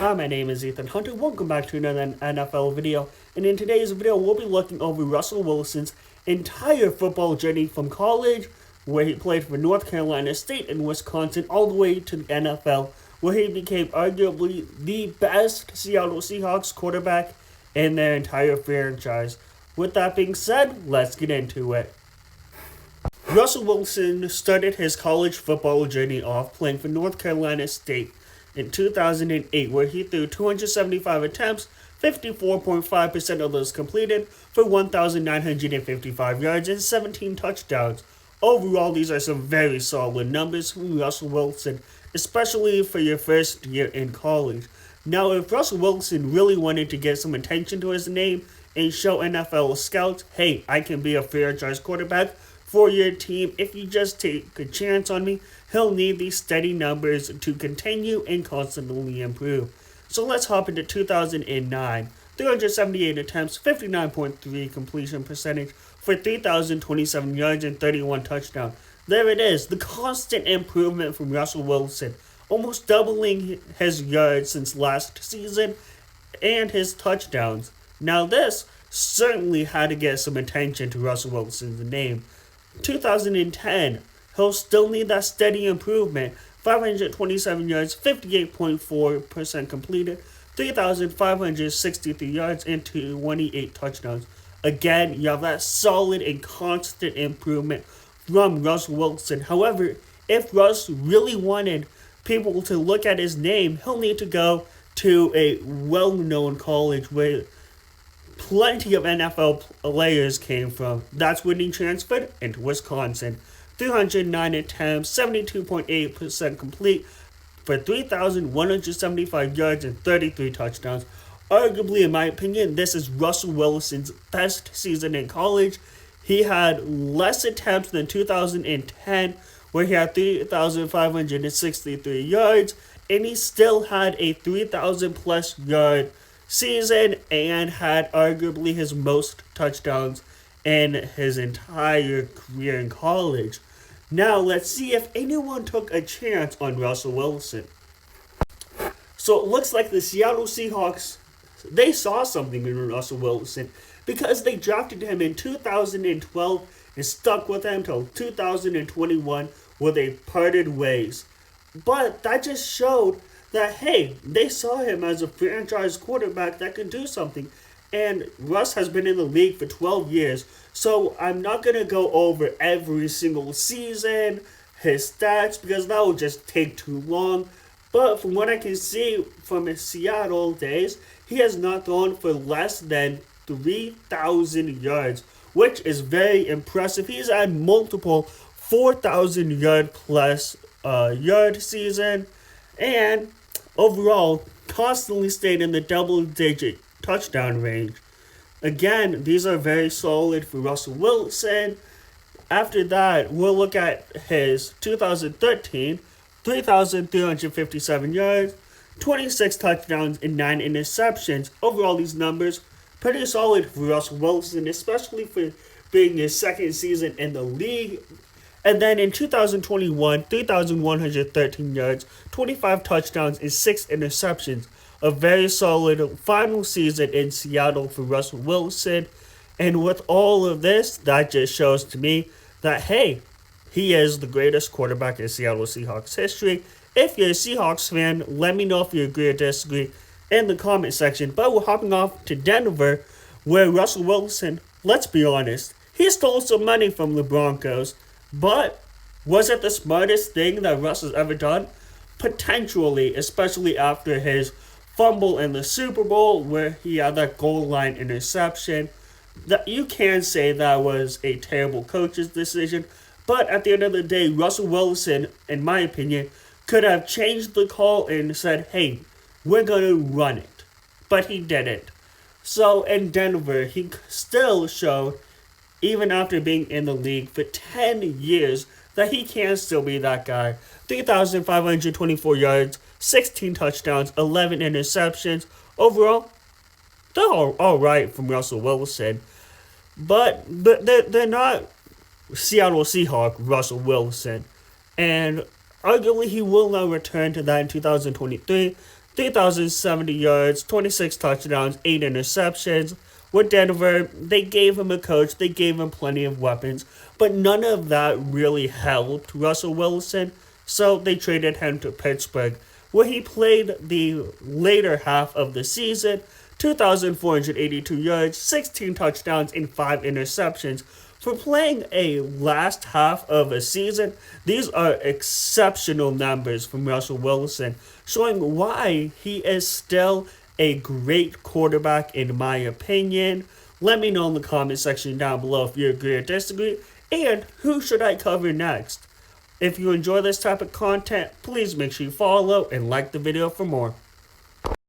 Hi, my name is Ethan Hunter. Welcome back to another NFL video. And in today's video, we'll be looking over Russell Wilson's entire football journey from college, where he played for North Carolina State and Wisconsin, all the way to the NFL, where he became arguably the best Seattle Seahawks quarterback in their entire franchise. With that being said, let's get into it. Russell Wilson started his college football journey off playing for North Carolina State in 2008, where he threw 275 attempts, 54.5% of those completed, for 1,955 yards and 17 touchdowns. Overall, these are some very solid numbers from Russell Wilson, especially for your first year in college. Now, if Russell Wilson really wanted to get some attention to his name and show NFL scouts, hey, I can be a franchise quarterback for your team if you just take a chance on me, he'll need these steady numbers to continue and constantly improve. So let's hop into 2009. 378 attempts, 59.3 completion percentage for 3,027 yards and 31 touchdowns. There it is, the constant improvement from Russell Wilson, almost doubling his yards since last season and his touchdowns. Now this certainly had to get some attention to Russell Wilson's name. 2010, he'll still need that steady improvement. 527 yards, 58.4% completed, 3,563 yards, and 28 touchdowns. Again, you have that solid and constant improvement from Russell Wilson. However, if Russ really wanted people to look at his name, he'll need to go to a well-known college where plenty of NFL players came from. That's when he transferred into Wisconsin. 309 attempts, 72.8% complete for 3,175 yards and 33 touchdowns. Arguably, in my opinion, this is Russell Wilson's best season in college. He had less attempts than 2010, where he had 3,563 yards, and he still had a 3,000 plus yard season and had arguably his most touchdowns in his entire career in college. Now let's see if anyone took a chance on Russell Wilson. So it looks like the Seattle Seahawks, they saw something in Russell Wilson because they drafted him in 2012 and stuck with him until 2021 where they parted ways. But that just showed that, hey, they saw him as a franchise quarterback that could do something. And Russ has been in the league for 12 years, so I'm not going to go over every single season, his stats, because that will just take too long. But from what I can see from his Seattle days, he has not thrown for less than 3,000 yards, which is very impressive. He's had multiple 4,000 yard plus yard season, and overall, constantly stayed in the double-digit touchdown range. Again, these are very solid for Russell Wilson. After that, we'll look at his 2013, 3,357 yards, 26 touchdowns, and 9 interceptions. Overall, these numbers pretty solid for Russell Wilson, especially for being his second season in the league. And then in 2021, 3,113 yards, 25 touchdowns, and 6 interceptions. A very solid final season in Seattle for Russell Wilson. And with all of this, that just shows to me that, hey, he is the greatest quarterback in Seattle Seahawks history. If you're a Seahawks fan, let me know if you agree or disagree in the comment section. But we're hopping off to Denver, where Russell Wilson, let's be honest, he stole some money from the Broncos. But was it the smartest thing that Russ has ever done? Potentially, especially after his fumble in the Super Bowl where he had that goal line interception. That you can say that was a terrible coach's decision, but at the end of the day, Russell Wilson, in my opinion, could have changed the call and said, hey, we're going to run it. But he didn't. So in Denver, he still showed, even after being in the league for 10 years, that he can still be that guy. 3,524 yards, 16 touchdowns, 11 interceptions. Overall, they're all right from Russell Wilson. But they're not Seattle Seahawks Russell Wilson. And arguably he will now return to that in 2023. 3,070 yards, 26 touchdowns, 8 interceptions. With Denver, they gave him a coach, they gave him plenty of weapons, but none of that really helped Russell Wilson, so they traded him to Pittsburgh, where he played the later half of the season, 2,482 yards, 16 touchdowns, and 5 interceptions. For playing a last half of a season, these are exceptional numbers from Russell Wilson, showing why he is still a great quarterback in my opinion. Let me know in the comment section down below if you agree or disagree, and who should I cover next. If you enjoy this type of content, please make sure you follow and like the video for more.